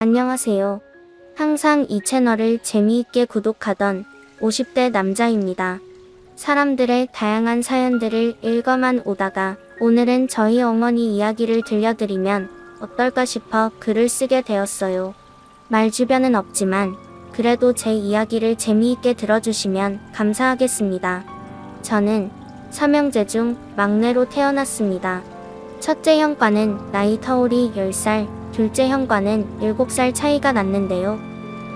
안녕하세요. 항상 이 채널을 재미있게 구독하던 50대 남자입니다. 사람들의 다양한 사연들을 읽어만 오다가 오늘은 저희 어머니 이야기를 들려드리면 어떨까 싶어 글을 쓰게 되었어요. 말 주변은 없지만 그래도 제 이야기를 재미있게 들어주시면 감사하겠습니다. 저는 삼형제 중 막내로 태어났습니다. 첫째 형과는 나이 터울이 10살, 둘째 형과는 7살 차이가 났는데요.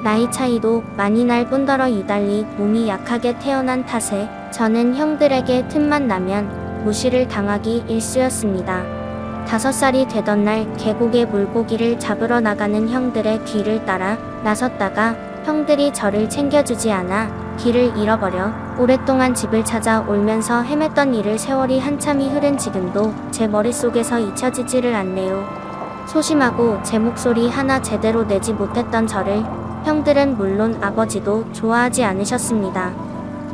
나이 차이도 많이 날 뿐더러 유달리 몸이 약하게 태어난 탓에 저는 형들에게 틈만 나면 무시를 당하기 일쑤였습니다. 5살이 되던 날 계곡에 물고기를 잡으러 나가는 형들의 뒤를 따라 나섰다가 형들이 저를 챙겨주지 않아 길을 잃어버려 오랫동안 집을 찾아 올면서 헤맸던 일을 세월이 한참이 흐른 지금도 제 머릿속에서 잊혀지지를 않네요. 소심하고 제 목소리 하나 제대로 내지 못했던 저를 형들은 물론 아버지도 좋아하지 않으셨습니다.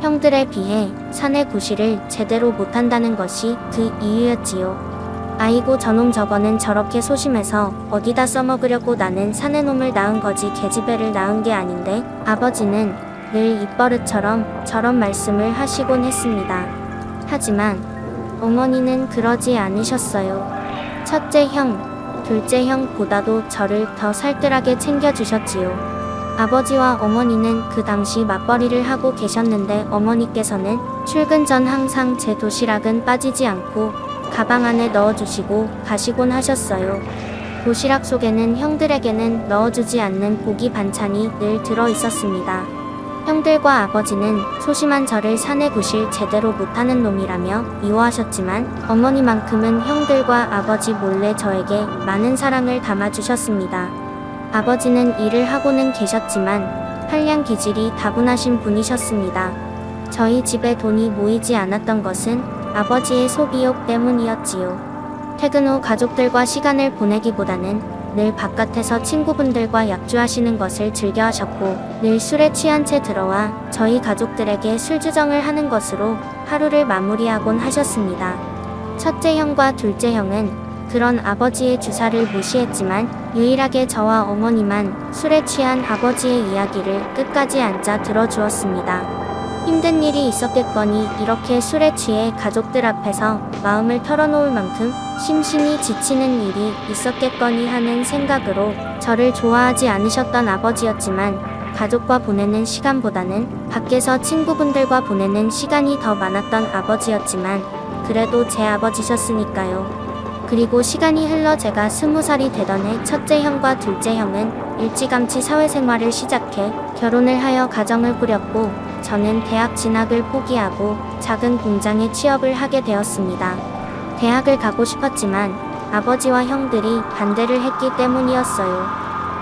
형들에 비해 사내 구실을 제대로 못한다는 것이 그 이유였지요. 아이고 저놈 저거는 저렇게 소심해서 어디다 써먹으려고 나는 사내놈을 낳은 거지 계집애를 낳은 게 아닌데. 아버지는 늘 입버릇처럼 저런 말씀을 하시곤 했습니다. 하지만 어머니는 그러지 않으셨어요. 첫째 형, 둘째 형보다도 저를 더 살뜰하게 챙겨주셨지요. 아버지와 어머니는 그 당시 맞벌이를 하고 계셨는데 어머니께서는 출근 전 항상 제 도시락은 빠지지 않고 가방 안에 넣어주시고 가시곤 하셨어요. 도시락 속에는 형들에게는 넣어주지 않는 고기 반찬이 늘 들어 있었습니다. 형들과 아버지는 소심한 저를 사내 구실 제대로 못하는 놈이라며 미워하셨지만 어머니만큼은 형들과 아버지 몰래 저에게 많은 사랑을 담아주셨습니다. 아버지는 일을 하고는 계셨지만 한량 기질이 다분하신 분이셨습니다. 저희 집에 돈이 모이지 않았던 것은 아버지의 소비욕 때문이었지요. 퇴근 후 가족들과 시간을 보내기보다는 늘 바깥에서 친구분들과 약주하시는 것을 즐겨하셨고 늘 술에 취한 채 들어와 저희 가족들에게 술주정을 하는 것으로 하루를 마무리하곤 하셨습니다. 첫째 형과 둘째 형은 그런 아버지의 주사를 무시했지만 유일하게 저와 어머니만 술에 취한 아버지의 이야기를 끝까지 앉아 들어주었습니다. 힘든 일이 있었겠거니 이렇게 술에 취해 가족들 앞에서 마음을 털어놓을 만큼 심신이 지치는 일이 있었겠거니 하는 생각으로 저를 좋아하지 않으셨던 아버지였지만 가족과 보내는 시간보다는 밖에서 친구분들과 보내는 시간이 더 많았던 아버지였지만 그래도 제 아버지셨으니까요. 그리고 시간이 흘러 제가 20살이 되던 해 첫째 형과 둘째 형은 일찌감치 사회생활을 시작해 결혼을 하여 가정을 꾸렸고 저는 대학 진학을 포기하고 작은 공장에 취업을 하게 되었습니다. 대학을 가고 싶었지만 아버지와 형들이 반대를 했기 때문이었어요.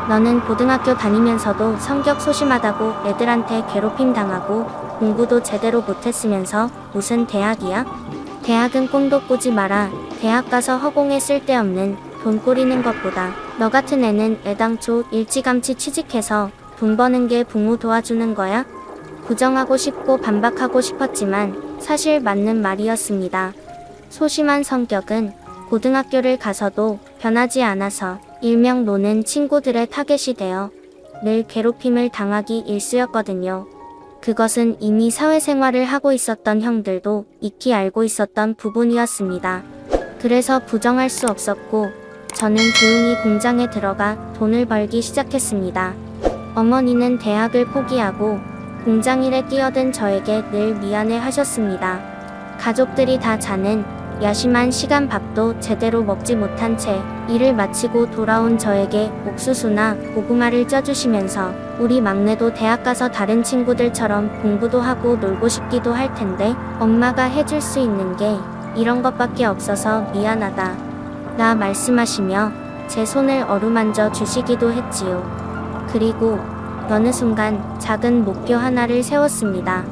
너는 고등학교 다니면서도 성격 소심하다고 애들한테 괴롭힘 당하고 공부도 제대로 못했으면서 무슨 대학이야? 대학은 꿈도 꾸지 마라. 대학 가서 허공에 쓸데없는 돈 꾸리는 것보다 너 같은 애는 애당초 일찌감치 취직해서 돈 버는 게 부모 도와주는 거야? 부정하고 싶고 반박하고 싶었지만 사실 맞는 말이었습니다. 소심한 성격은 고등학교를 가서도 변하지 않아서 일명 노는 친구들의 타겟이 되어 늘 괴롭힘을 당하기 일쑤였거든요. 그것은 이미 사회생활을 하고 있었던 형들도 익히 알고 있었던 부분이었습니다. 그래서 부정할 수 없었고 저는 조용히 공장에 들어가 돈을 벌기 시작했습니다. 어머니는 대학을 포기하고 공장 일에 뛰어든 저에게 늘 미안해 하셨습니다. 가족들이 다 자는 야심한 시간 밥도 제대로 먹지 못한 채 일을 마치고 돌아온 저에게 옥수수나 고구마를 쪄주시면서 우리 막내도 대학 가서 다른 친구들처럼 공부도 하고 놀고 싶기도 할 텐데 엄마가 해줄 수 있는 게 이런 것밖에 없어서 미안하다 라 말씀하시며 제 손을 어루만져 주시기도 했지요. 그리고 어느 순간 작은 목표 하나를 세웠습니다.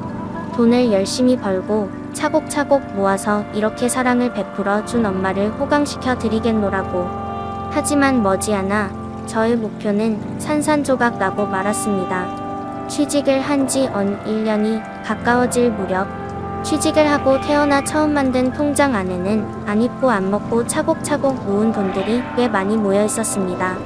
돈을 열심히 벌고 차곡차곡 모아서 이렇게 사랑을 베풀어 준 엄마를 호강시켜 드리겠노라고. 하지만 머지않아 저의 목표는 산산조각 나고 말았습니다. 취직을 한 지 1년이 가까워질 무렵 취직을 하고 태어나 처음 만든 통장 안에는 안 입고 안 먹고 차곡차곡 모은 돈들이 꽤 많이 모여 있었습니다.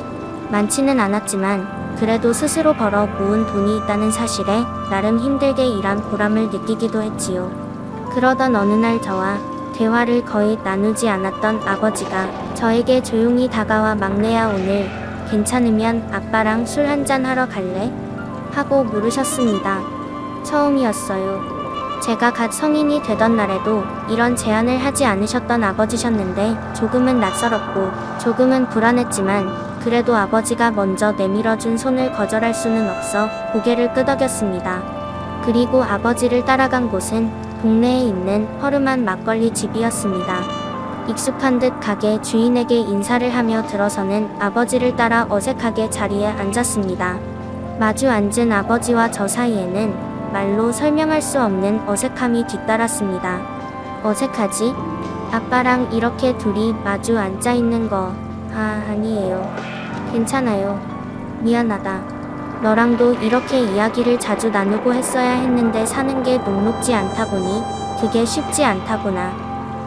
많지는 않았지만 그래도 스스로 벌어 모은 돈이 있다는 사실에 나름 힘들게 일한 보람을 느끼기도 했지요. 그러던 어느 날 저와 대화를 거의 나누지 않았던 아버지가 저에게 조용히 다가와 막내야 오늘 괜찮으면 아빠랑 술 한잔 하러 갈래? 하고 물으셨습니다. 처음이었어요. 제가 갓 성인이 되던 날에도 이런 제안을 하지 않으셨던 아버지셨는데 조금은 낯설었고 조금은 불안했지만 그래도 아버지가 먼저 내밀어준 손을 거절할 수는 없어 고개를 끄덕였습니다. 그리고 아버지를 따라간 곳은 동네에 있는 허름한 막걸리 집이었습니다. 익숙한 듯 가게 주인에게 인사를 하며 들어서는 아버지를 따라 어색하게 자리에 앉았습니다. 마주 앉은 아버지와 저 사이에는 말로 설명할 수 없는 어색함이 뒤따랐습니다. 어색하지? 아빠랑 이렇게 둘이 마주 앉아 있는 거, 아니에요. 괜찮아요. 미안하다. 너랑도 이렇게 이야기를 자주 나누고 했어야 했는데 사는 게 녹록지 않다 보니 그게 쉽지 않다구나.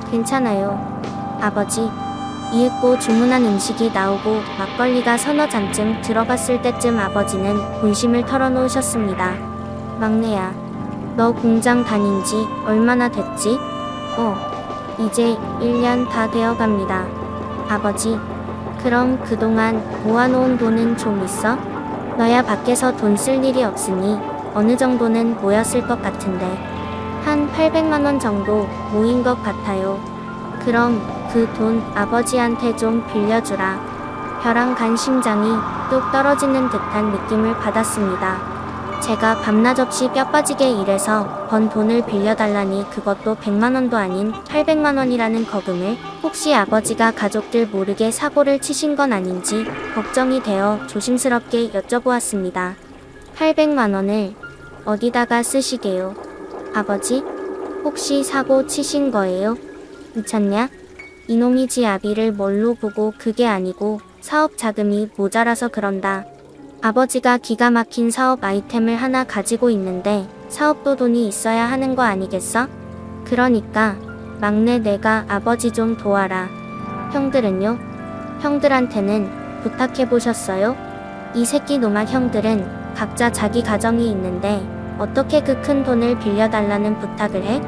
괜찮아요. 아버지. 이윽고 주문한 음식이 나오고 막걸리가 서너 잔쯤 들어갔을 때쯤 아버지는 본심을 털어놓으셨습니다. 막내야, 너 공장 다닌 지 얼마나 됐지? 이제 1년 다 되어갑니다. 아버지, 그럼 그동안 모아놓은 돈은 좀 있어? 너야 밖에서 돈 쓸 일이 없으니 어느 정도는 모였을 것 같은데. 한 800만 원 정도 모인 것 같아요. 그럼 그 돈 아버지한테 좀 빌려주라. 벼랑 간 심장이 뚝 떨어지는 듯한 느낌을 받았습니다. 제가 밤낮 없이 뼈 빠지게 일해서 번 돈을 빌려달라니 그것도 100만 원도 아닌 800만 원이라는 거금을 혹시 아버지가 가족들 모르게 사고를 치신 건 아닌지 걱정이 되어 조심스럽게 여쭤보았습니다. 800만 원을 어디다가 쓰시게요? 아버지? 혹시 사고 치신 거예요? 미쳤냐? 이놈이 지 아비를 뭘로 보고 그게 아니고 사업 자금이 모자라서 그런다. 아버지가 기가 막힌 사업 아이템을 하나 가지고 있는데 사업도 돈이 있어야 하는 거 아니겠어? 그러니까 막내 내가 아버지 좀 도와라. 형들은요? 형들한테는 부탁해보셨어요? 이 새끼 놈아 형들은 각자 자기 가정이 있는데 어떻게 그 큰 돈을 빌려달라는 부탁을 해?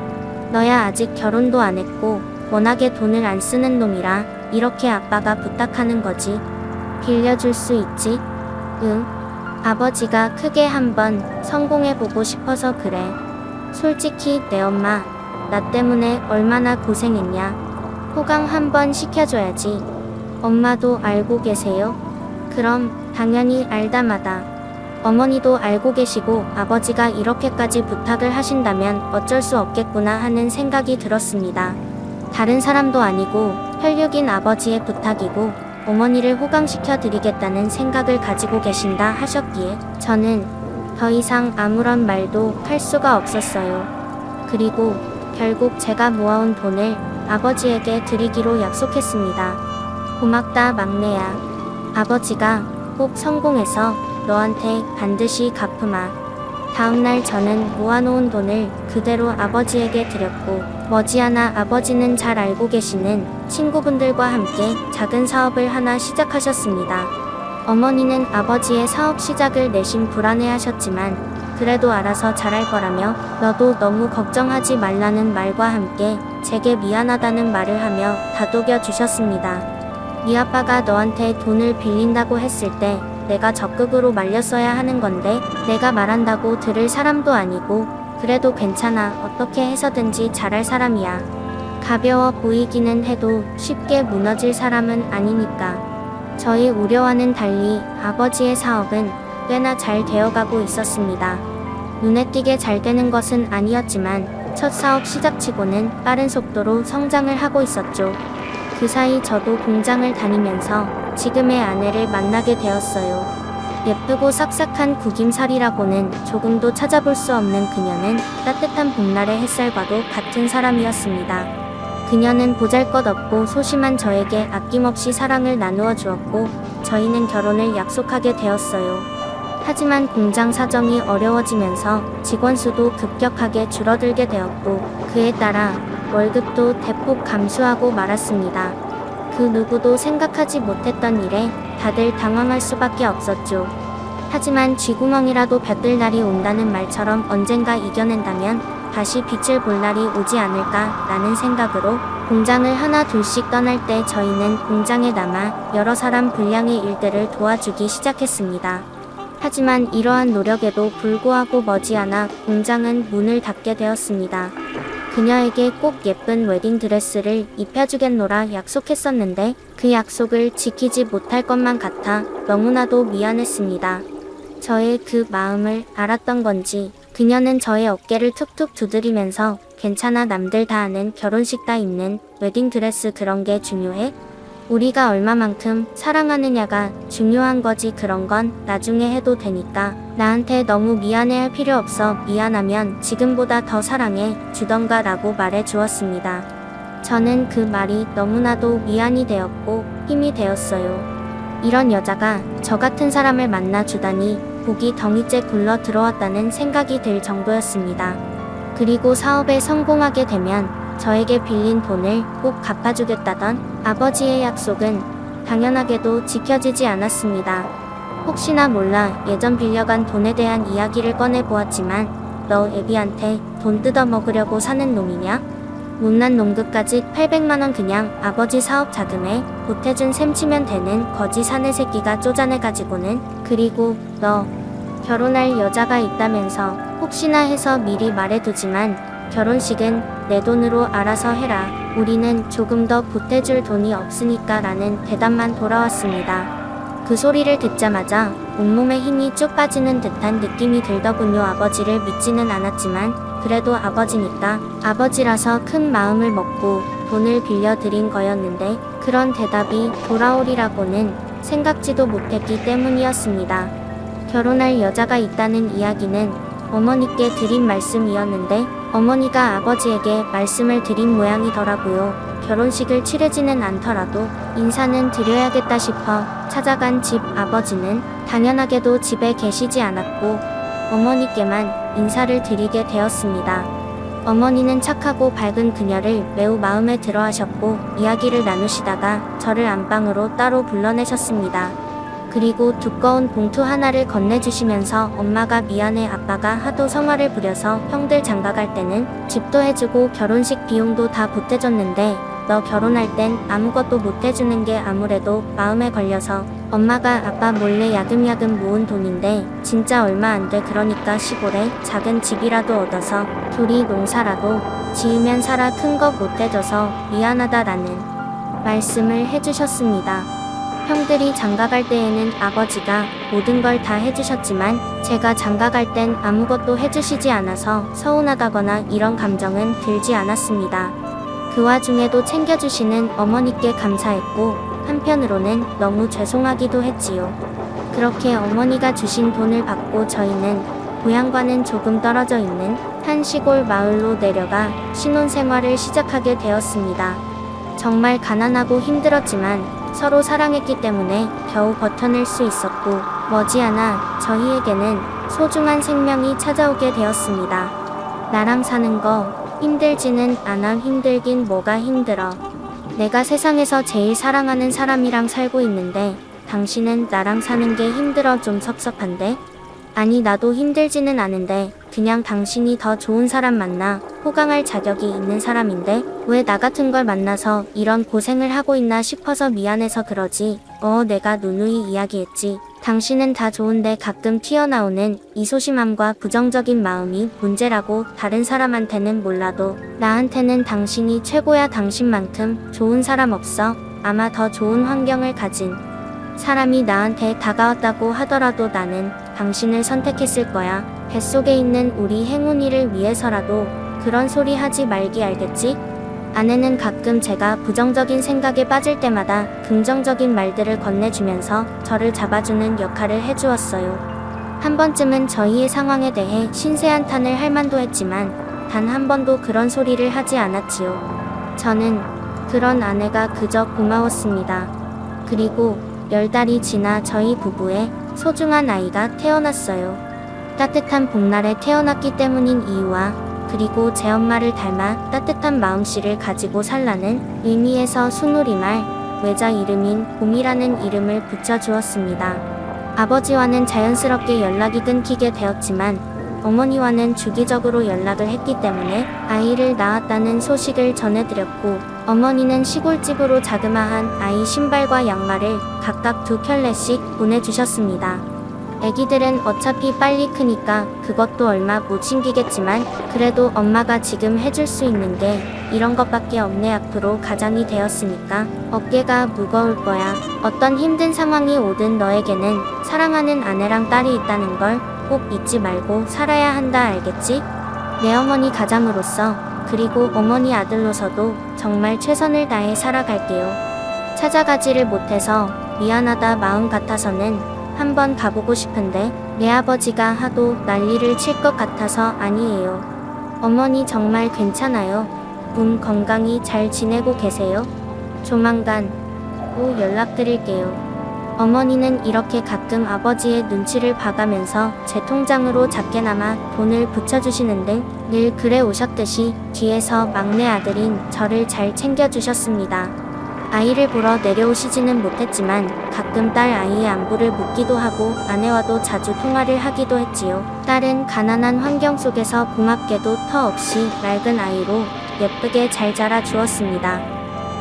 너야 아직 결혼도 안 했고 워낙에 돈을 안 쓰는 놈이라 이렇게 아빠가 부탁하는 거지. 빌려줄 수 있지? 응. 아버지가 크게 한번 성공해보고 싶어서 그래. 솔직히 내 엄마 나 때문에 얼마나 고생했냐. 호강 한번 시켜줘야지. 엄마도 알고 계세요? 그럼 당연히 알다마다. 어머니도 알고 계시고 아버지가 이렇게까지 부탁을 하신다면 어쩔 수 없겠구나 하는 생각이 들었습니다. 다른 사람도 아니고 혈육인 아버지의 부탁이고 어머니를 호강시켜 드리겠다는 생각을 가지고 계신다 하셨기에 저는 더 이상 아무런 말도 할 수가 없었어요. 그리고 결국 제가 모아온 돈을 아버지에게 드리기로 약속했습니다. 고맙다 막내야. 아버지가 꼭 성공해서 너한테 반드시 갚으마. 다음날 저는 모아놓은 돈을 그대로 아버지에게 드렸고 머지않아 아버지는 잘 알고 계시는 친구분들과 함께 작은 사업을 하나 시작하셨습니다. 어머니는 아버지의 사업 시작을 내심 불안해하셨지만 그래도 알아서 잘할 거라며 너도 너무 걱정하지 말라는 말과 함께 제게 미안하다는 말을 하며 다독여 주셨습니다. 네 아빠가 너한테 돈을 빌린다고 했을 때 내가 적극으로 말렸어야 하는 건데 내가 말한다고 들을 사람도 아니고 그래도 괜찮아. 어떻게 해서든지 잘할 사람이야. 가벼워 보이기는 해도 쉽게 무너질 사람은 아니니까. 저희 우려와는 달리 아버지의 사업은 꽤나 잘 되어가고 있었습니다. 눈에 띄게 잘 되는 것은 아니었지만 첫 사업 시작치고는 빠른 속도로 성장을 하고 있었죠. 그 사이 저도 공장을 다니면서 지금의 아내를 만나게 되었어요. 예쁘고 싹싹한 구김살이라고는 조금도 찾아볼 수 없는 그녀는 따뜻한 봄날의 햇살과도 같은 사람이었습니다. 그녀는 보잘것없고 소심한 저에게 아낌없이 사랑을 나누어 주었고 저희는 결혼을 약속하게 되었어요. 하지만 공장 사정이 어려워지면서 직원 수도 급격하게 줄어들게 되었고 그에 따라 월급도 대폭 감소하고 말았습니다. 그 누구도 생각하지 못했던 일에 다들 당황할 수밖에 없었죠. 하지만 쥐구멍이라도 볕들 날이 온다는 말처럼 언젠가 이겨낸다면 다시 빛을 볼 날이 오지 않을까라는 생각으로 공장을 하나 둘씩 떠날 때 저희는 공장에 남아 여러 사람 분량의 일들을 도와주기 시작했습니다. 하지만 이러한 노력에도 불구하고 머지않아 공장은 문을 닫게 되었습니다. 그녀에게 꼭 예쁜 웨딩드레스를 입혀주겠노라 약속했었는데 그 약속을 지키지 못할 것만 같아 너무나도 미안했습니다. 저의 그 마음을 알았던 건지 그녀는 저의 어깨를 툭툭 두드리면서 괜찮아, 남들 다 아는 결혼식 다 입는 웨딩드레스 그런 게 중요해? 우리가 얼마만큼 사랑하느냐가 중요한 거지. 그런 건 나중에 해도 되니까 나한테 너무 미안해할 필요 없어. 미안하면 지금보다 더 사랑해 주던가 라고 말해 주었습니다. 저는 그 말이 너무나도 위안이 되었고 힘이 되었어요. 이런 여자가 저 같은 사람을 만나주다니 복이 덩이째 굴러 들어왔다는 생각이 들 정도였습니다. 그리고 사업에 성공하게 되면 저에게 빌린 돈을 꼭 갚아주겠다던 아버지의 약속은 당연하게도 지켜지지 않았습니다. 혹시나 몰라 예전 빌려간 돈에 대한 이야기를 꺼내보았지만 너 애비한테 돈 뜯어먹으려고 사는 놈이냐? 못난 놈끝까지 800만원 그냥 아버지 사업 자금에 보태준 셈 치면 되는 거지 사내 새끼가 쪼잔해가지고는. 그리고 너 결혼할 여자가 있다면서 혹시나 해서 미리 말해두지만 결혼식은 내 돈으로 알아서 해라. 우리는 조금 더 보태줄 돈이 없으니까 라는 대답만 돌아왔습니다. 그 소리를 듣자마자 온몸에 힘이 쭉 빠지는 듯한 느낌이 들더군요. 아버지를 믿지는 않았지만 그래도 아버지니까 아버지라서 큰 마음을 먹고 돈을 빌려드린 거였는데 그런 대답이 돌아오리라고는 생각지도 못했기 때문이었습니다. 결혼할 여자가 있다는 이야기는 어머니께 드린 말씀이었는데 어머니가 아버지에게 말씀을 드린 모양이더라고요. 결혼식을 치르지는 않더라도 인사는 드려야겠다 싶어 찾아간 집 아버지는 당연하게도 집에 계시지 않았고 어머니께만 인사를 드리게 되었습니다. 어머니는 착하고 밝은 그녀를 매우 마음에 들어 하셨고 이야기를 나누시다가 저를 안방으로 따로 불러내셨습니다. 그리고 두꺼운 봉투 하나를 건네주시면서 엄마가 미안해, 아빠가 하도 성화를 부려서 형들 장가갈 때는 집도 해주고 결혼식 비용도 다 보태줬는데 너 결혼할 땐 아무것도 못해주는 게 아무래도 마음에 걸려서 엄마가 아빠 몰래 야금야금 모은 돈인데 진짜 얼마 안 돼. 그러니까 시골에 작은 집이라도 얻어서 둘이 농사라도 지으면 살아. 큰 거 못해줘서 미안하다라는 말씀을 해주셨습니다. 형들이 장가갈 때에는 아버지가 모든 걸 다 해주셨지만 제가 장가갈 땐 아무것도 해주시지 않아서 서운하다거나 이런 감정은 들지 않았습니다. 그 와중에도 챙겨주시는 어머니께 감사했고 한편으로는 너무 죄송하기도 했지요. 그렇게 어머니가 주신 돈을 받고 저희는 고향과는 조금 떨어져 있는 한 시골 마을로 내려가 신혼생활을 시작하게 되었습니다. 정말 가난하고 힘들었지만 서로 사랑했기 때문에 겨우 버텨낼 수 있었고 머지않아 저희에게는 소중한 생명이 찾아오게 되었습니다. 나랑 사는 거 힘들지는 않아. 힘들긴 뭐가 힘들어. 내가 세상에서 제일 사랑하는 사람이랑 살고 있는데 당신은 나랑 사는 게 힘들어. 좀 섭섭한데? 아니 나도 힘들지는 않은데 그냥 당신이 더 좋은 사람 만나 호강할 자격이 있는 사람인데 왜 나 같은 걸 만나서 이런 고생을 하고 있나 싶어서 미안해서 그러지. 내가 누누이 이야기했지. 당신은 다 좋은데 가끔 튀어나오는 이 소심함과 부정적인 마음이 문제라고. 다른 사람한테는 몰라도 나한테는 당신이 최고야. 당신만큼 좋은 사람 없어. 아마 더 좋은 환경을 가진 사람이 나한테 다가왔다고 하더라도 나는 당신을 선택했을 거야. 뱃속에 있는 우리 행운이를 위해서라도. 그런 소리 하지 말기, 알겠지? 아내는 가끔 제가 부정적인 생각에 빠질 때마다 긍정적인 말들을 건네주면서 저를 잡아주는 역할을 해주었어요. 한 번쯤은 저희의 상황에 대해 신세한탄을 할 만도 했지만 단 한 번도 그런 소리를 하지 않았지요. 저는 그런 아내가 그저 고마웠습니다. 그리고 10달이 지나 저희 부부의 소중한 아이가 태어났어요. 따뜻한 봄날에 태어났기 때문인 이유와 그리고 제 엄마를 닮아 따뜻한 마음씨를 가지고 살라는 의미에서 순우리말 외자 이름인 봄이라는 이름을 붙여주었습니다. 아버지와는 자연스럽게 연락이 끊기게 되었지만 어머니와는 주기적으로 연락을 했기 때문에 아이를 낳았다는 소식을 전해드렸고, 어머니는 시골집으로 자그마한 아이 신발과 양말을 각각 2켤레씩 보내주셨습니다. 애기들은 어차피 빨리 크니까 그것도 얼마 못 챙기겠지만 그래도 엄마가 지금 해줄 수 있는 게 이런 것밖에 없네. 앞으로 가장이 되었으니까 어깨가 무거울 거야. 어떤 힘든 상황이 오든 너에게는 사랑하는 아내랑 딸이 있다는 걸 꼭 잊지 말고 살아야 한다. 알겠지? 내 어머니 가장으로서, 그리고 어머니 아들로서도 정말 최선을 다해 살아갈게요. 찾아가지를 못해서 미안하다. 마음 같아서는 한번 가보고 싶은데 내 아버지가 하도 난리를 칠 것 같아서. 아니에요. 어머니 정말 괜찮아요. 건강히 잘 지내고 계세요? 조만간 또 연락드릴게요. 어머니는 이렇게 가끔 아버지의 눈치를 봐가면서 제 통장으로 작게나마 돈을 붙여주시는데 늘 그래 오셨듯이 뒤에서 막내 아들인 저를 잘 챙겨주셨습니다. 아이를 보러 내려오시지는 못했지만 가끔 딸 아이의 안부를 묻기도 하고 아내와도 자주 통화를 하기도 했지요. 딸은 가난한 환경 속에서 고맙게도 터 없이 맑은 아이로 예쁘게 잘 자라 주었습니다.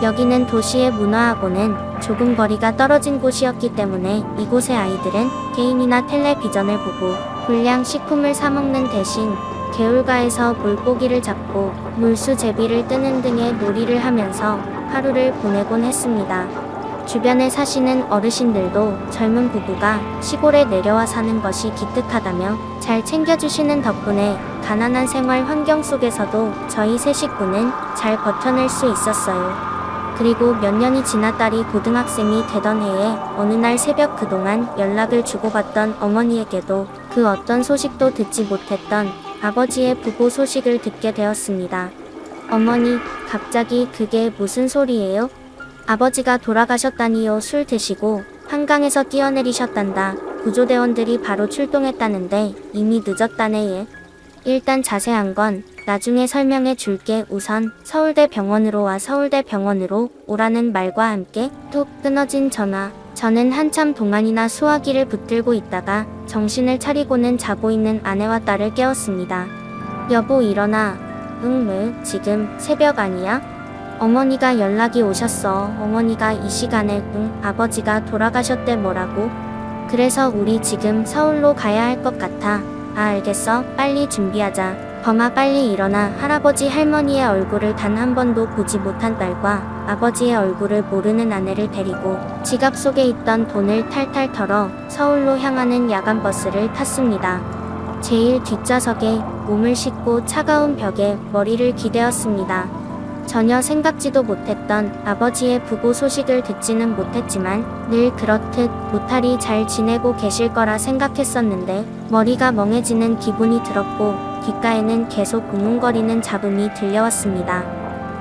여기는 도시의 문화하고는 조금 거리가 떨어진 곳이었기 때문에 이곳의 아이들은 게임이나 텔레비전을 보고 불량식품을 사 먹는 대신 개울가에서 물고기를 잡고 물수제비를 뜨는 등의 놀이를 하면서 하루를 보내곤 했습니다. 주변에 사시는 어르신들도 젊은 부부가 시골에 내려와 사는 것이 기특하다며 잘 챙겨주시는 덕분에 가난한 생활 환경 속에서도 저희 세 식구는 잘 버텨낼 수 있었어요. 그리고 몇 년이 지나 딸이 고등학생이 되던 해에 어느 날 새벽 그동안 연락을 주고받던 어머니에게도 그 어떤 소식도 듣지 못했던 아버지의 부고 소식을 듣게 되었습니다. 어머니, 갑자기 그게 무슨 소리예요? 아버지가 돌아가셨다니요. 술 드시고 한강에서 뛰어내리셨단다. 구조대원들이 바로 출동했다는데 이미 늦었다네. 얘. 일단 자세한 건 나중에 설명해 줄게. 우선 서울대 병원으로 와. 서울대 병원으로 오라는 말과 함께 툭 끊어진 전화. 저는 한참 동안이나 수화기를 붙들고 있다가 정신을 차리고는 자고 있는 아내와 딸을 깨웠습니다. 여보 일어나. 응, 왜? 지금 새벽 아니야? 어머니가 연락이 오셨어. 어머니가 이 시간에. 응, 아버지가 돌아가셨대. 뭐라고? 그래서 우리 지금 서울로 가야 할 것 같아. 아, 알겠어. 빨리 준비하자. 범아, 빨리 일어나. 할아버지 할머니의 얼굴을 단 한 번도 보지 못한 딸과 아버지의 얼굴을 모르는 아내를 데리고 지갑 속에 있던 돈을 탈탈 털어 서울로 향하는 야간버스를 탔습니다. 제일 뒷좌석에 몸을 싣고 차가운 벽에 머리를 기대었습니다. 전혀 생각지도 못했던 아버지의 부고 소식을 듣지는 못했지만 늘 그렇듯 무탈히 잘 지내고 계실 거라 생각했었는데 머리가 멍해지는 기분이 들었고 귓가에는 계속 웅웅거리는 잡음이 들려왔습니다.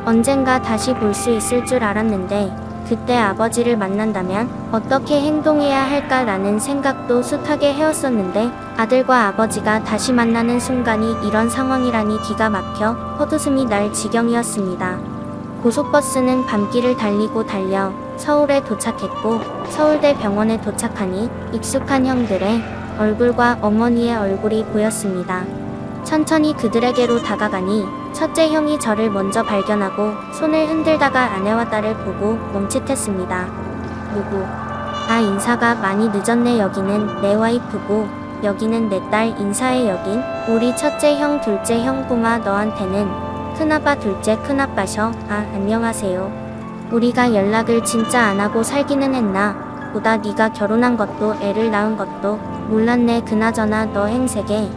언젠가 다시 볼 수 있을 줄 알았는데 그때 아버지를 만난다면 어떻게 행동해야 할까라는 생각도 숱하게 해왔었는데 아들과 아버지가 다시 만나는 순간이 이런 상황이라니 기가 막혀 헛웃음이 날 지경이었습니다. 고속버스는 밤길을 달리고 달려 서울에 도착했고 서울대 병원에 도착하니 익숙한 형들의 얼굴과 어머니의 얼굴이 보였습니다. 천천히 그들에게로 다가가니 첫째 형이 저를 먼저 발견하고 손을 흔들다가 아내와 딸을 보고 멈칫했습니다. 누구? 아, 인사가 많이 늦었네. 여기는 내 와이프고 여기는 내 딸. 인사해. 여긴 우리 첫째 형, 둘째 형. 봄아, 너한테는 큰아빠, 둘째 큰아빠셔. 아, 안녕하세요. 우리가 연락을 진짜 안 하고 살기는 했나 보다. 네가 결혼한 것도 애를 낳은 것도 몰랐네. 그나저나 너 행세계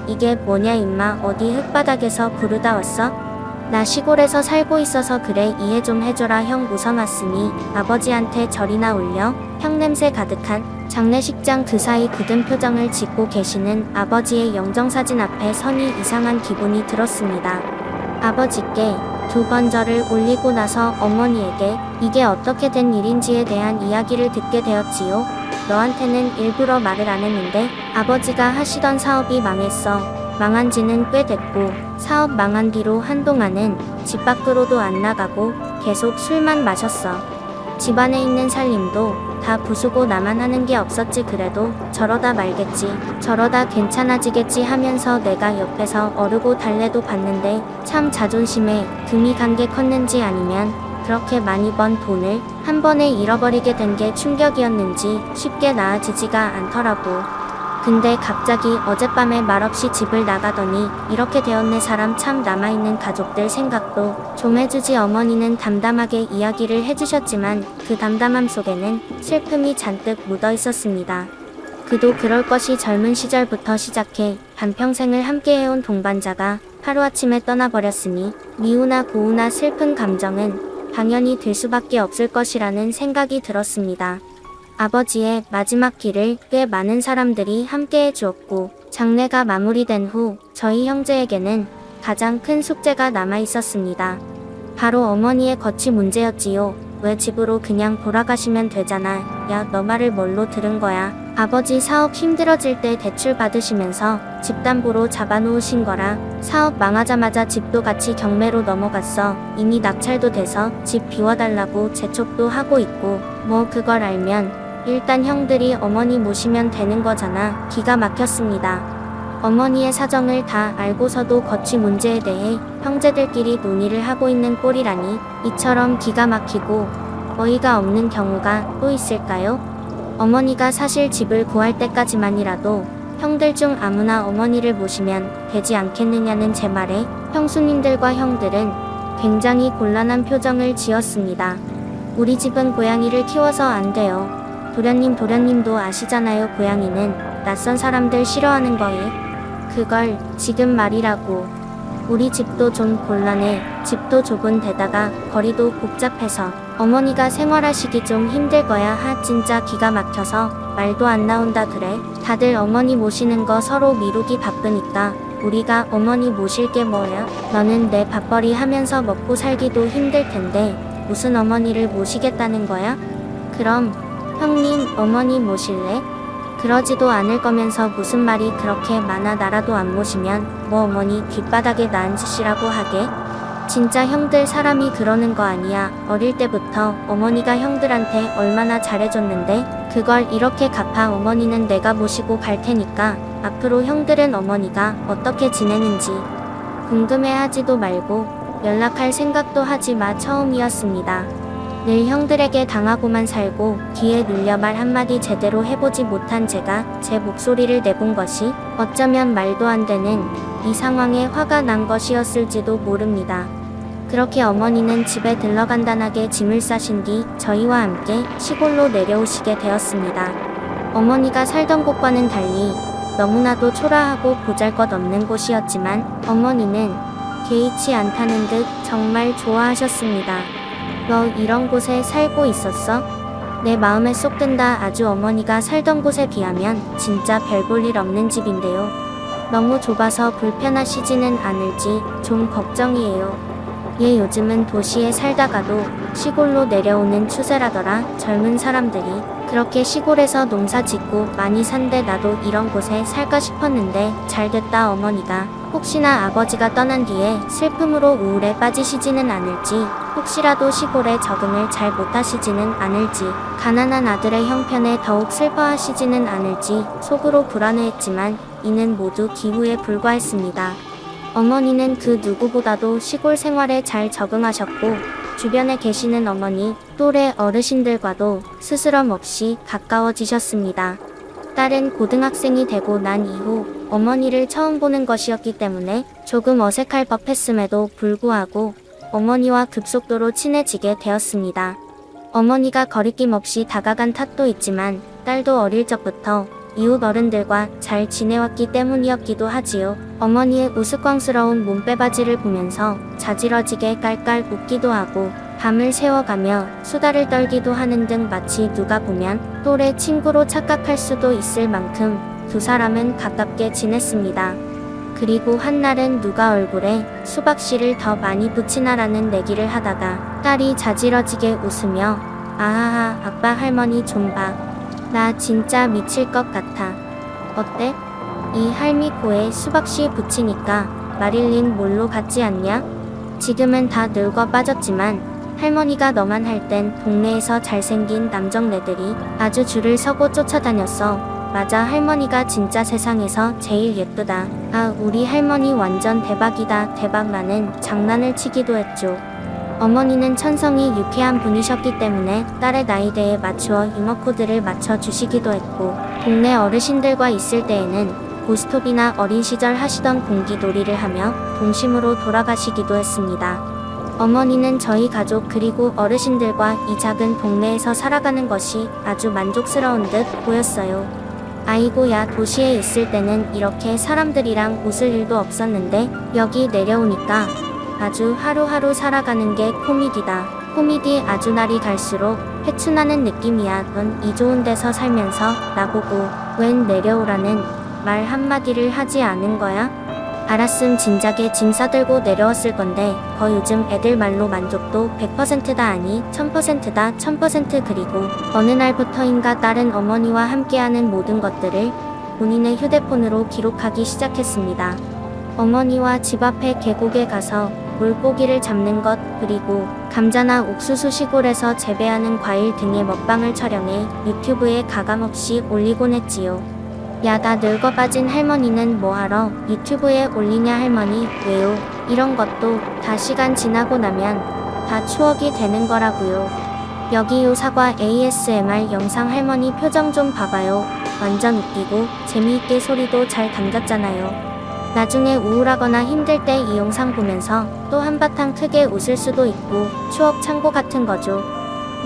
이게 뭐냐 임마. 어디 흙바닥에서 구르다 왔어? 나 시골에서 살고 있어서 그래. 이해 좀 해줘라. 형 우선 왔으니 아버지한테 절이나 올려. 형 냄새 가득한 장례식장 그 사이 굳은 표정을 짓고 계시는 아버지의 영정사진 앞에 서니 이상한 기분이 들었습니다. 아버지께 2번 절을 올리고 나서 어머니에게 이게 어떻게 된 일인지에 대한 이야기를 듣게 되었지요. 너한테는 일부러 말을 안 했는데 아버지가 하시던 사업이 망했어. 망한 지는 꽤 됐고 사업 망한 뒤로 한동안은 집 밖으로도 안 나가고 계속 술만 마셨어. 집안에 있는 살림도 다 부수고 나만 하는 게 없었지. 그래도 저러다 말겠지, 저러다 괜찮아지겠지 하면서 내가 옆에서 어르고 달래도 봤는데 참 자존심에 금이 간 게 컸는지 아니면 그렇게 많이 번 돈을 한 번에 잃어버리게 된 게 충격이었는지 쉽게 나아지지가 않더라고. 근데 갑자기 어젯밤에 말없이 집을 나가더니 이렇게 되었네. 사람 참. 남아있는 가족들 생각도 좀 해주지. 어머니는 담담하게 이야기를 해주셨지만 그 담담함 속에는 슬픔이 잔뜩 묻어 있었습니다. 그도 그럴 것이 젊은 시절부터 시작해 반평생을 함께해온 동반자가 하루아침에 떠나버렸으니 미우나 고우나 슬픈 감정은 당연히 들 수밖에 없을 것이라는 생각이 들었습니다. 아버지의 마지막 길을 꽤 많은 사람들이 함께해 주었고 장례가 마무리된 후 저희 형제에게는 가장 큰 숙제가 남아 있었습니다. 바로 어머니의 거취 문제였지요. 왜 집으로 그냥 돌아가시면 되잖아. 야, 너 말을 뭘로 들은 거야. 아버지 사업 힘들어질 때 대출 받으시면서 집담보로 잡아놓으신 거라. 사업 망하자마자 집도 같이 경매로 넘어갔어. 이미 낙찰도 돼서 집 비워달라고 재촉도 하고 있고. 뭐 그걸 알면 일단 형들이 어머니 모시면 되는 거잖아. 기가 막혔습니다. 어머니의 사정을 다 알고서도 거취 문제에 대해 형제들끼리 논의를 하고 있는 꼴이라니 이처럼 기가 막히고 어이가 없는 경우가 또 있을까요? 어머니가 사실 집을 구할 때까지만이라도 형들 중 아무나 어머니를 모시면 되지 않겠느냐는 제 말에 형수님들과 형들은 굉장히 곤란한 표정을 지었습니다. 우리 집은 고양이를 키워서 안 돼요. 도련님도 아시잖아요. 고양이는 낯선 사람들 싫어하는 거에. 그걸 지금 말이라고. 우리 집도 좀 곤란해. 집도 좁은 데다가 거리도 복잡해서 어머니가 생활하시기 좀 힘들 거야. 진짜 기가 막혀서 말도 안 나온다. 그래, 다들 어머니 모시는 거 서로 미루기 바쁘니까 우리가 어머니 모실 게 뭐야. 너는 내 밥벌이 하면서 먹고 살기도 힘들 텐데 무슨 어머니를 모시겠다는 거야? 그럼 형님 어머니 모실래? 그러지도 않을 거면서 무슨 말이 그렇게 많아. 나라도 안 모시면 뭐 어머니 뒷바닥에 앉으시라고 하게? 진짜 형들 사람이 그러는 거 아니야. 어릴 때부터 어머니가 형들한테 얼마나 잘해줬는데 그걸 이렇게 갚아. 어머니는 내가 모시고 갈 테니까 앞으로 형들은 어머니가 어떻게 지내는지 궁금해하지도 말고 연락할 생각도 하지 마. 처음이었습니다. 늘 형들에게 당하고만 살고 뒤에 눌려 말 한마디 제대로 해보지 못한 제가 제 목소리를 내본 것이 어쩌면 말도 안 되는 이 상황에 화가 난 것이었을지도 모릅니다. 그렇게 어머니는 집에 들러간단하게 짐을 싸신 뒤 저희와 함께 시골로 내려오시게 되었습니다. 어머니가 살던 곳과는 달리 너무나도 초라하고 보잘것없는 곳이었지만 어머니는 개의치 않다는 듯 정말 좋아하셨습니다. 너 이런 곳에 살고 있었어? 내 마음에 쏙 든다. 아주 어머니가 살던 곳에 비하면 진짜 별 볼 일 없는 집인데요. 너무 좁아서 불편하시지는 않을지 좀 걱정이에요. 얘 요즘은 도시에 살다가도 시골로 내려오는 추세라더라. 젊은 사람들이 그렇게 시골에서 농사 짓고 많이 산데 나도 이런 곳에 살까 싶었는데 잘됐다. 어머니가 혹시나 아버지가 떠난 뒤에 슬픔으로 우울에 빠지시지는 않을지, 혹시라도 시골에 적응을 잘 못하시지는 않을지, 가난한 아들의 형편에 더욱 슬퍼하시지는 않을지 속으로 불안해했지만 이는 모두 기후에 불과했습니다. 어머니는 그 누구보다도 시골 생활에 잘 적응하셨고 주변에 계시는 어머니 또래 어르신들과도 스스럼 없이 가까워지셨습니다. 딸은 고등학생이 되고 난 이후 어머니를 처음 보는 것이었기 때문에 조금 어색할 법했음에도 불구하고 어머니와 급속도로 친해지게 되었습니다. 어머니가 거리낌 없이 다가간 탓도 있지만 딸도 어릴 적부터 이웃 어른들과 잘 지내왔기 때문이었기도 하지요. 어머니의 우스꽝스러운 몸빼바지를 보면서 자지러지게 깔깔 웃기도 하고 밤을 새워가며 수다를 떨기도 하는 등 마치 누가 보면 또래 친구로 착각할 수도 있을 만큼 두 사람은 가깝게 지냈습니다. 그리고 한날은 누가 얼굴에 수박씨를 더 많이 붙이나라는 내기를 하다가 딸이 자지러지게 웃으며 아하하 아빠 할머니 좀 봐. 나 진짜 미칠 것 같아. 어때? 이 할미 코에 수박씨 붙이니까 마릴린 몰로 같지 않냐? 지금은 다 늙어 빠졌지만 할머니가 너만 할 땐 동네에서 잘생긴 남정네들이 아주 줄을 서고 쫓아다녔어. 맞아, 할머니가 진짜 세상에서 제일 예쁘다. 아, 우리 할머니 완전 대박이다. 대박나는 장난을 치기도 했죠. 어머니는 천성이 유쾌한 분이셨기 때문에 딸의 나이대에 맞추어 유머 코드를 맞춰주시기도 했고, 동네 어르신들과 있을 때에는 고스톱이나 어린 시절 하시던 공기놀이를 하며 동심으로 돌아가시기도 했습니다. 어머니는 저희 가족 그리고 어르신들과 이 작은 동네에서 살아가는 것이 아주 만족스러운 듯 보였어요. 아이고 야, 도시에 있을 때는 이렇게 사람들이랑 웃을 일도 없었는데 여기 내려오니까 아주 하루하루 살아가는 게 코미디다. 코미디. 아주 날이 갈수록 회춘하는 느낌이야. 넌 이 좋은 데서 살면서 나보고 웬 내려오라는 말 한마디를 하지 않은 거야? 알았음, 진작에 짐 싸들고 내려왔을 건데 요즘 애들 말로 만족도 100%다 아니 1000%다 1000%. 그리고 어느 날부터인가 딸은 어머니와 함께하는 모든 것들을 본인의 휴대폰으로 기록하기 시작했습니다. 어머니와 집 앞에 계곡에 가서 물고기를 잡는 것, 그리고 감자나 옥수수 시골에서 재배하는 과일 등의 먹방을 촬영해 유튜브에 가감없이 올리곤 했지요. 야, 나 늙어 빠진 할머니는 뭐하러 유튜브에 올리냐. 할머니, 왜요? 이런 것도 다 시간 지나고 나면 다 추억이 되는 거라고요. 여기요. 사과 ASMR 영상. 할머니 표정 좀 봐봐요. 완전 웃기고 재미있게 소리도 잘 담겼잖아요. 나중에 우울하거나 힘들 때 이 영상 보면서 또 한바탕 크게 웃을 수도 있고 추억 창고 같은 거죠.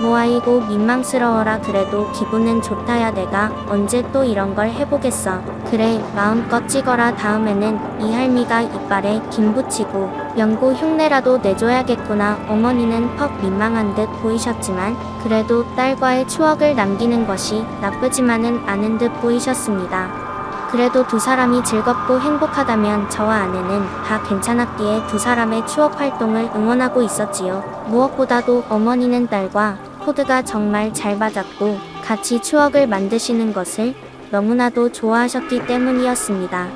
뭐 아이고 민망스러워라. 그래도 기분은 좋다야. 내가 언제 또 이런 걸 해보겠어. 그래, 마음껏 찍어라. 다음에는 이 할미가 이빨에 김 붙이고 연고 흉내라도 내줘야겠구나. 어머니는 퍽 민망한 듯 보이셨지만 그래도 딸과의 추억을 남기는 것이 나쁘지만은 않은 듯 보이셨습니다. 그래도 두 사람이 즐겁고 행복하다면 저와 아내는 다 괜찮았기에 두 사람의 추억 활동을 응원하고 있었지요. 무엇보다도 어머니는 딸과 코드가 정말 잘 맞았고 같이 추억을 만드시는 것을 너무나도 좋아하셨기 때문이었습니다.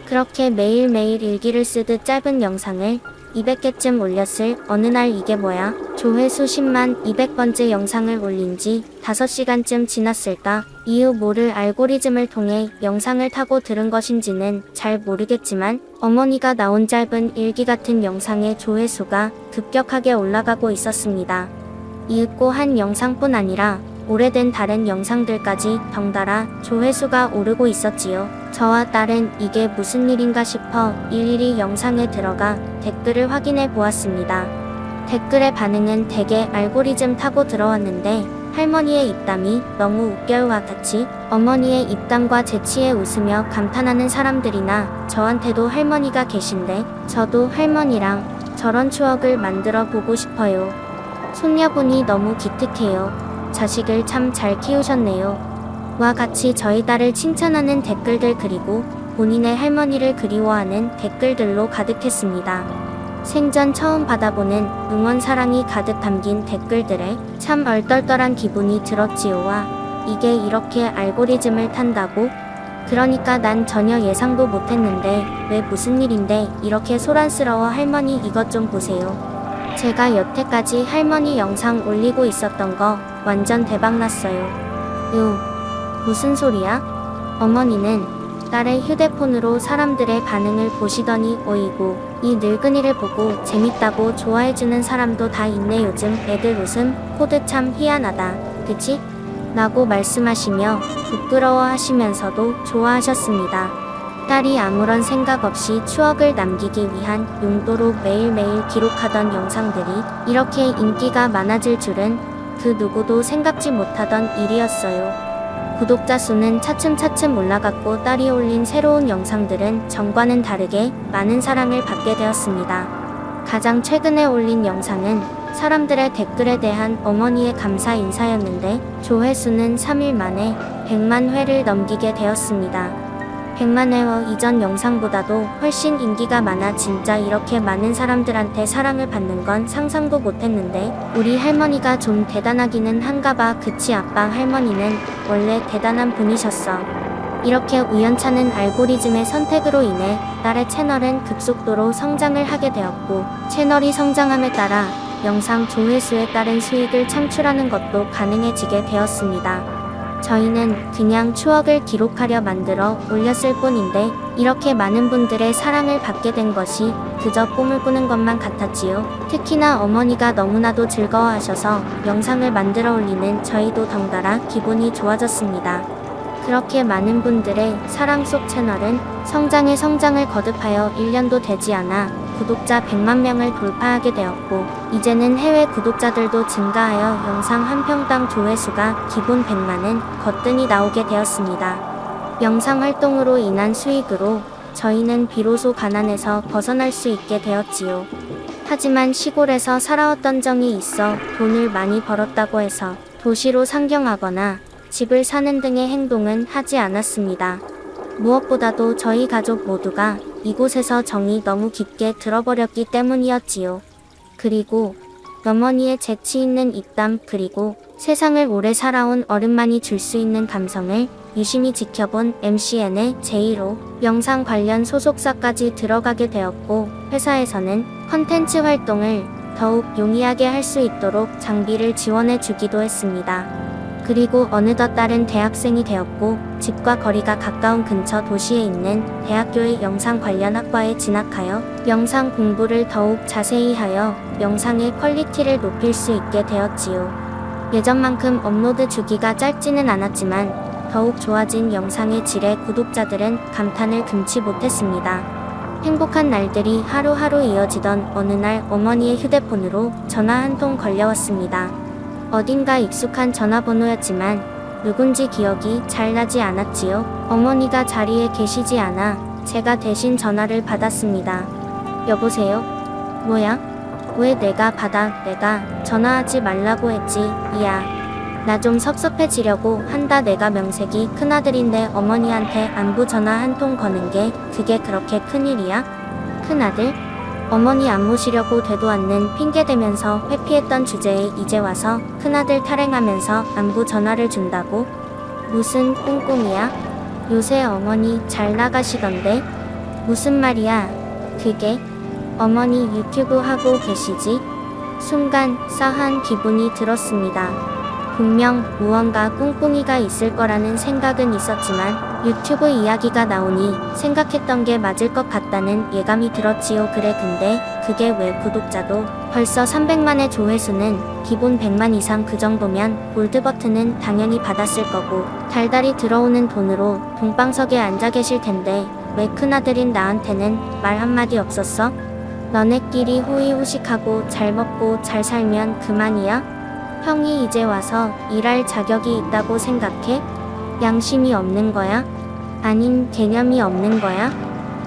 그렇게 매일매일 일기를 쓰듯 짧은 영상을 200개쯤 올렸을 어느 날 이게 뭐야? 조회수 10만 200번째 영상을 올린 지 5시간쯤 지났을까? 이유 모를 알고리즘을 통해 영상을 타고 들은 것인지는 잘 모르겠지만 어머니가 나온 짧은 일기 같은 영상의 조회수가 급격하게 올라가고 있었습니다. 이윽고 한 영상뿐 아니라 오래된 다른 영상들까지 덩달아 조회수가 오르고 있었지요. 저와 딸은 이게 무슨 일인가 싶어 일일이 영상에 들어가 댓글을 확인해 보았습니다. 댓글의 반응은 대개 알고리즘 타고 들어왔는데 할머니의 입담이 너무 웃겨요와 같이 어머니의 입담과 재치에 웃으며 감탄하는 사람들이나 저한테도 할머니가 계신데 저도 할머니랑 저런 추억을 만들어 보고 싶어요. 손녀분이 너무 기특해요. 자식을 참 잘 키우셨네요. 와 같이 저희 딸을 칭찬하는 댓글들 그리고 본인의 할머니를 그리워하는 댓글들로 가득했습니다. 생전 처음 받아보는 응원 사랑이 가득 담긴 댓글들에 참 얼떨떨한 기분이 들었지요. 와, 이게 이렇게 알고리즘을 탄다고? 그러니까 난 전혀 예상도 못했는데 왜 무슨 일인데 이렇게 소란스러워. 할머니 이것 좀 보세요. 제가 여태까지 할머니 영상 올리고 있었던 거 완전 대박났어요. 무슨 소리야? 어머니는 딸의 휴대폰으로 사람들의 반응을 보시더니 어이구, 이 늙은이를 보고 재밌다고 좋아해주는 사람도 다 있네. 요즘 애들 웃음 코드 참 희한하다. 그치? 라고 말씀하시며 부끄러워하시면서도 좋아하셨습니다. 딸이 아무런 생각 없이 추억을 남기기 위한 용도로 매일매일 기록하던 영상들이 이렇게 인기가 많아질 줄은 그 누구도 생각지 못하던 일이었어요. 구독자 수는 차츰차츰 올라갔고 딸이 올린 새로운 영상들은 전과는 다르게 많은 사랑을 받게 되었습니다. 가장 최근에 올린 영상은 사람들의 댓글에 대한 어머니의 감사 인사였는데 조회수는 3일 만에 100만 회를 넘기게 되었습니다. 100만 회와 이전 영상보다도 훨씬 인기가 많아 진짜 이렇게 많은 사람들한테 사랑을 받는 건 상상도 못했는데 우리 할머니가 좀 대단하기는 한가봐. 그치 아빠, 할머니는 원래 대단한 분이셨어. 이렇게 우연찮은 알고리즘의 선택으로 인해 딸의 채널은 급속도로 성장을 하게 되었고 채널이 성장함에 따라 영상 조회수에 따른 수익을 창출하는 것도 가능해지게 되었습니다. 저희는 그냥 추억을 기록하려 만들어 올렸을 뿐인데 이렇게 많은 분들의 사랑을 받게 된 것이 그저 꿈을 꾸는 것만 같았지요. 특히나 어머니가 너무나도 즐거워하셔서 영상을 만들어 올리는 저희도 덩달아 기분이 좋아졌습니다. 그렇게 많은 분들의 사랑 속 채널은 성장에 성장을 거듭하여 1년도 되지 않아 구독자 100만 명을 돌파하게 되었고 이제는 해외 구독자들도 증가하여 영상 한 평당 조회수가 기본 100만은 거뜬히 나오게 되었습니다. 영상 활동으로 인한 수익으로 저희는 비로소 가난에서 벗어날 수 있게 되었지요. 하지만 시골에서 살아왔던 정이 있어 돈을 많이 벌었다고 해서 도시로 상경하거나 집을 사는 등의 행동은 하지 않았습니다. 무엇보다도 저희 가족 모두가 이곳에서 정이 너무 깊게 들어버렸기 때문이었지요. 그리고 어머니의 재치 있는 입담 그리고 세상을 오래 살아온 어른만이 줄 수 있는 감성을 유심히 지켜본 MCN의 제1호 영상 관련 소속사까지 들어가게 되었고 회사에서는 컨텐츠 활동을 더욱 용이하게 할 수 있도록 장비를 지원해 주기도 했습니다. 그리고 어느덧 딸은 대학생이 되었고 집과 거리가 가까운 근처 도시에 있는 대학교의 영상 관련 학과에 진학하여 영상 공부를 더욱 자세히 하여 영상의 퀄리티를 높일 수 있게 되었지요. 예전만큼 업로드 주기가 짧지는 않았지만 더욱 좋아진 영상의 질에 구독자들은 감탄을 금치 못했습니다. 행복한 날들이 하루하루 이어지던 어느 날 어머니의 휴대폰으로 전화 한 통 걸려왔습니다. 어딘가 익숙한 전화번호였지만 누군지 기억이 잘 나지 않았지요. 어머니가 자리에 계시지 않아 제가 대신 전화를 받았습니다. 여보세요? 뭐야? 왜 내가 받아? 내가 전화하지 말라고 했지. 이야. 나 좀 섭섭해지려고 한다. 내가 명색이 큰아들인데 어머니한테 안부 전화 한 통 거는 게 그게 그렇게 큰일이야? 큰아들? 어머니 안 모시려고 되도 않는 핑계대면서 회피했던 주제에 이제 와서 큰아들 탈행하면서 안부 전화를 준다고? 무슨 꿍꿍이야? 요새 어머니 잘 나가시던데? 무슨 말이야? 그게? 어머니 유튜브 하고 계시지? 순간 싸한 기분이 들었습니다. 분명 무언가 꿍꿍이가 있을 거라는 생각은 있었지만 유튜브 이야기가 나오니 생각했던 게 맞을 것 같다는 예감이 들었지요. 그래 근데 그게 왜 구독자도 벌써 300만의 조회수는 기본 100만 이상 그 정도면 골드 버튼은 당연히 받았을 거고 달달이 들어오는 돈으로 동방석에 앉아 계실 텐데 왜 큰아들인 나한테는 말 한마디 없었어? 너네끼리 호의호식하고 잘 먹고 잘 살면 그만이야? 형이 이제 와서 일할 자격이 있다고 생각해? 양심이 없는 거야? 아닌 개념이 없는 거야?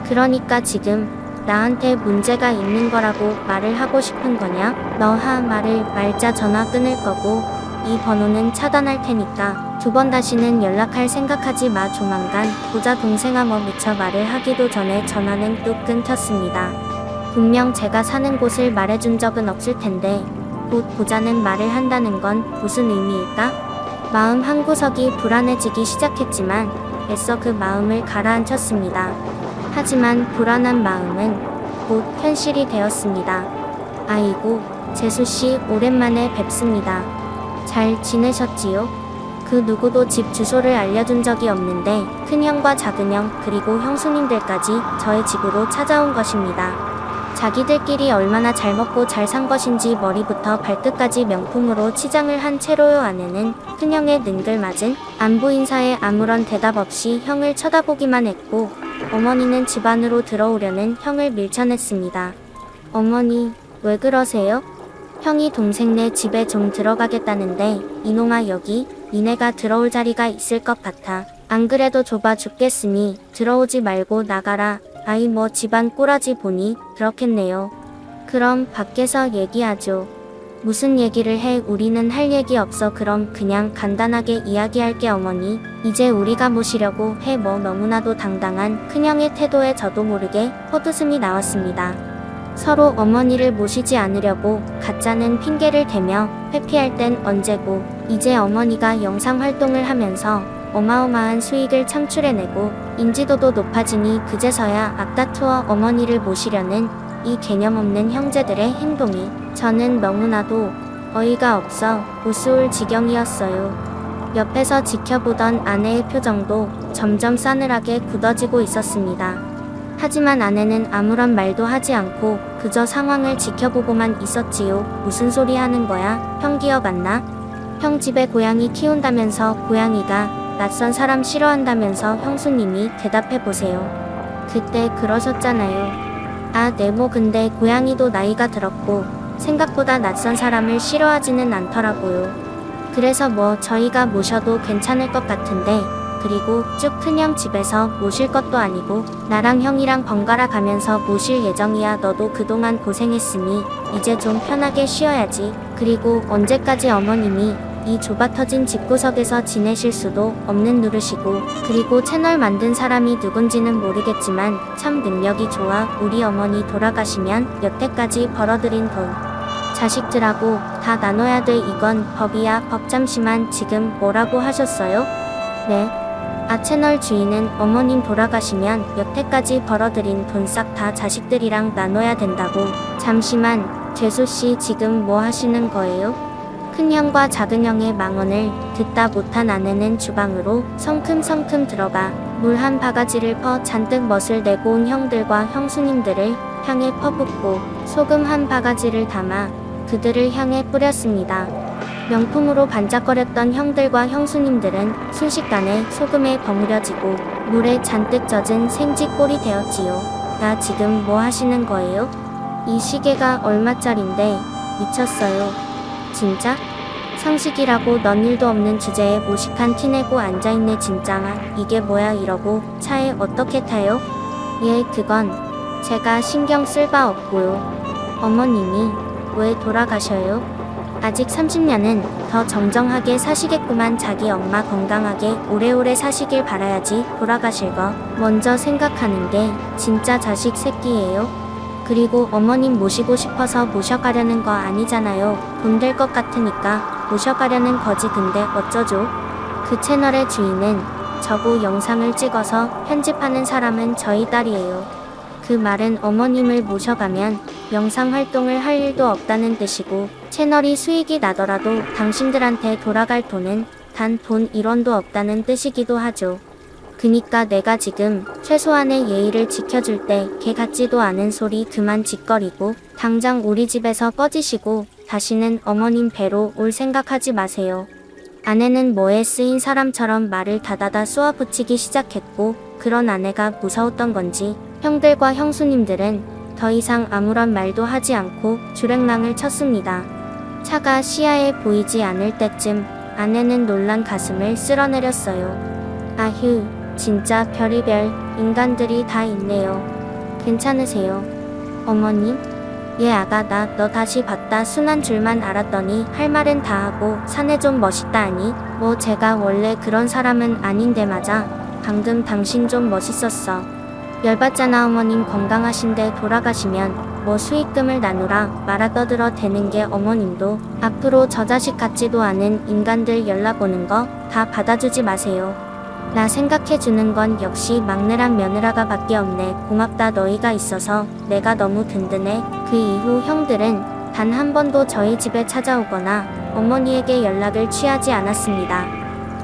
그러니까 지금 나한테 문제가 있는 거라고 말을 하고 싶은 거냐? 너 하 말을 말자 전화 끊을 거고 이 번호는 차단할 테니까 두 번 다시는 연락할 생각하지 마. 조만간 보자. 동생아 뭐 미처 말을 하기도 전에 전화는 뚝 끊겼습니다. 분명 제가 사는 곳을 말해준 적은 없을 텐데 곧 보자는 말을 한다는 건 무슨 의미일까? 마음 한구석이 불안해지기 시작했지만 애써 그 마음을 가라앉혔습니다. 하지만 불안한 마음은 곧 현실이 되었습니다. 아이고, 재수씨 오랜만에 뵙습니다. 잘 지내셨지요? 그 누구도 집 주소를 알려준 적이 없는데 큰형과 작은형 그리고 형수님들까지 저의 집으로 찾아온 것입니다. 자기들끼리 얼마나 잘 먹고 잘 산 것인지 머리부터 발끝까지 명품으로 치장을 한 채로요. 아내는 큰형의 능글맞은 안부 인사에 아무런 대답 없이 형을 쳐다보기만 했고 어머니는 집 안으로 들어오려는 형을 밀쳐냈습니다. 어머니, 왜 그러세요? 형이 동생네 집에 좀 들어가겠다는데 이놈아 여기 니네가 들어올 자리가 있을 것 같아. 안 그래도 좁아 죽겠으니 들어오지 말고 나가라. 아이 뭐 집안 꼬라지 보니 그렇겠네요. 그럼 밖에서 얘기하죠. 무슨 얘기를 해? 우리는 할 얘기 없어. 그럼 그냥 간단하게 이야기할게. 어머니 이제 우리가 모시려고 해. 뭐 너무나도 당당한 큰형의 태도에 저도 모르게 헛웃음이 나왔습니다. 서로 어머니를 모시지 않으려고 가짜는 핑계를 대며 회피할 땐 언제고 이제 어머니가 영상 활동을 하면서 어마어마한 수익을 창출해내고 인지도도 높아지니 그제서야 앞다투어 어머니를 모시려는 이 개념 없는 형제들의 행동이 저는 너무나도 어이가 없어 우스울 지경이었어요. 옆에서 지켜보던 아내의 표정도 점점 싸늘하게 굳어지고 있었습니다. 하지만 아내는 아무런 말도 하지 않고 그저 상황을 지켜보고만 있었지요. 무슨 소리 하는 거야? 형 기억 안 나? 형 집에 고양이 키운다면서 고양이가 낯선 사람 싫어한다면서 형수님이 대답해보세요. 그때 그러셨잖아요. 아, 네, 뭐 근데 고양이도 나이가 들었고 생각보다 낯선 사람을 싫어하지는 않더라고요. 그래서 뭐 저희가 모셔도 괜찮을 것 같은데, 그리고 쭉 큰형 집에서 모실 것도 아니고 나랑 형이랑 번갈아 가면서 모실 예정이야. 너도 그동안 고생했으니 이제 좀 편하게 쉬어야지. 그리고 언제까지 어머님이 이 좁아터진 집구석에서 지내실 수도 없는 노릇이고, 그리고 채널 만든 사람이 누군지는 모르겠지만 참 능력이 좋아. 우리 어머니 돌아가시면 여태까지 벌어들인 돈 자식들하고 다 나눠야 돼. 이건 법이야. 법. 잠시만, 지금 뭐라고 하셨어요? 네. 아, 채널 주인은 어머님 돌아가시면 여태까지 벌어들인 돈 싹 다 자식들이랑 나눠야 된다고. 잠시만, 재수씨 지금 뭐 하시는 거예요? 큰형과 작은형의 망언을 듣다 못한 아내는 주방으로 성큼성큼 들어가 물 한 바가지를 퍼 잔뜩 멋을 내고 온 형들과 형수님들을 향해 퍼붓고 소금 한 바가지를 담아 그들을 향해 뿌렸습니다. 명품으로 반짝거렸던 형들과 형수님들은 순식간에 소금에 버무려지고 물에 잔뜩 젖은 생쥐꼴이 되었지요. 나 지금 뭐 하시는 거예요? 이 시계가 얼마짜린데? 미쳤어요. 진짜? 상식이라고 넌 일도 없는 주제에 무식한 티내고 앉아있네. 진짜. 이게 뭐야 이러고 차에 어떻게 타요? 예, 그건 제가 신경 쓸 바 없고요. 어머님이 왜 돌아가셔요? 아직 30년은 더 정정하게 사시겠구만. 자기 엄마 건강하게 오래오래 사시길 바라야지. 돌아가실 거 먼저 생각하는 게 진짜 자식 새끼예요. 그리고 어머님 모시고 싶어서 모셔가려는 거 아니잖아요. 돈 될 것 같으니까 모셔가려는 거지. 근데 어쩌죠? 그 채널의 주인은 저고 영상을 찍어서 편집하는 사람은 저희 딸이에요. 그 말은 어머님을 모셔가면 영상 활동을 할 일도 없다는 뜻이고, 채널이 수익이 나더라도 당신들한테 돌아갈 돈은 단 돈 1원도 없다는 뜻이기도 하죠. 그니까 내가 지금 최소한의 예의를 지켜줄 때 개 같지도 않은 소리 그만 짓거리고 당장 우리 집에서 꺼지시고 다시는 어머님 뵈러 올 생각하지 마세요. 아내는 뭐에 쓰인 사람처럼 말을 다다다 쏘아붙이기 시작했고, 그런 아내가 무서웠던 건지 형들과 형수님들은 더 이상 아무런 말도 하지 않고 주랭랑을 쳤습니다. 차가 시야에 보이지 않을 때쯤 아내는 놀란 가슴을 쓸어내렸어요. 아휴, 진짜 별의별 인간들이 다 있네요. 괜찮으세요? 어머님? 예, 아가, 나 너 다시 봤다. 순한 줄만 알았더니 할 말은 다 하고 사내 좀 멋있다 하니, 뭐 제가 원래 그런 사람은 아닌데. 맞아, 방금 당신 좀 멋있었어. 열받잖아. 어머님 건강하신데 돌아가시면 뭐 수익금을 나누라 말아 떠들어 대는 게 어머님도 앞으로 저 자식 같지도 않은 인간들 연락 오는 거 다 받아주지 마세요. 나 생각해주는 건 역시 막내랑 며느라가 밖에 없네. 고맙다. 너희가 있어서 내가 너무 든든해. 그 이후 형들은 단 한 번도 저희 집에 찾아오거나 어머니에게 연락을 취하지 않았습니다.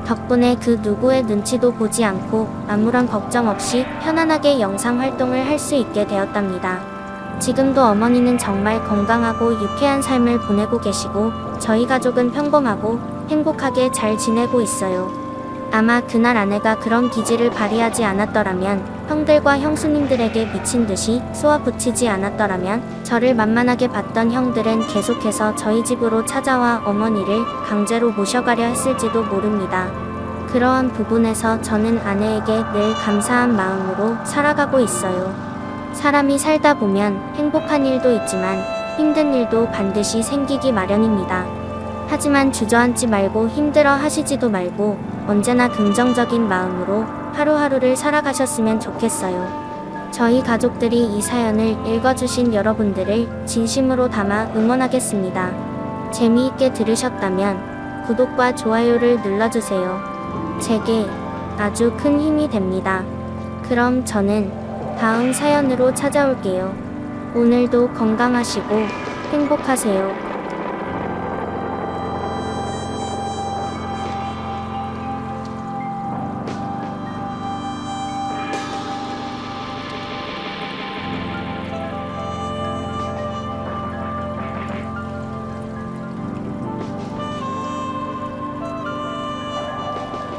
덕분에 그 누구의 눈치도 보지 않고 아무런 걱정 없이 편안하게 영상 활동을 할 수 있게 되었답니다. 지금도 어머니는 정말 건강하고 유쾌한 삶을 보내고 계시고, 저희 가족은 평범하고 행복하게 잘 지내고 있어요. 아마 그날 아내가 그런 기질을 발휘하지 않았더라면, 형들과 형수님들에게 미친 듯이 쏘아붙이지 않았더라면, 저를 만만하게 봤던 형들은 계속해서 저희 집으로 찾아와 어머니를 강제로 모셔가려 했을지도 모릅니다. 그러한 부분에서 저는 아내에게 늘 감사한 마음으로 살아가고 있어요. 사람이 살다 보면 행복한 일도 있지만 힘든 일도 반드시 생기기 마련입니다. 하지만 주저앉지 말고 힘들어 하시지도 말고 언제나 긍정적인 마음으로 하루하루를 살아가셨으면 좋겠어요. 저희 가족들이 이 사연을 읽어주신 여러분들을 진심으로 담아 응원하겠습니다. 재미있게 들으셨다면 구독과 좋아요를 눌러주세요. 제게 아주 큰 힘이 됩니다. 그럼 저는 다음 사연으로 찾아올게요. 오늘도 건강하시고 행복하세요.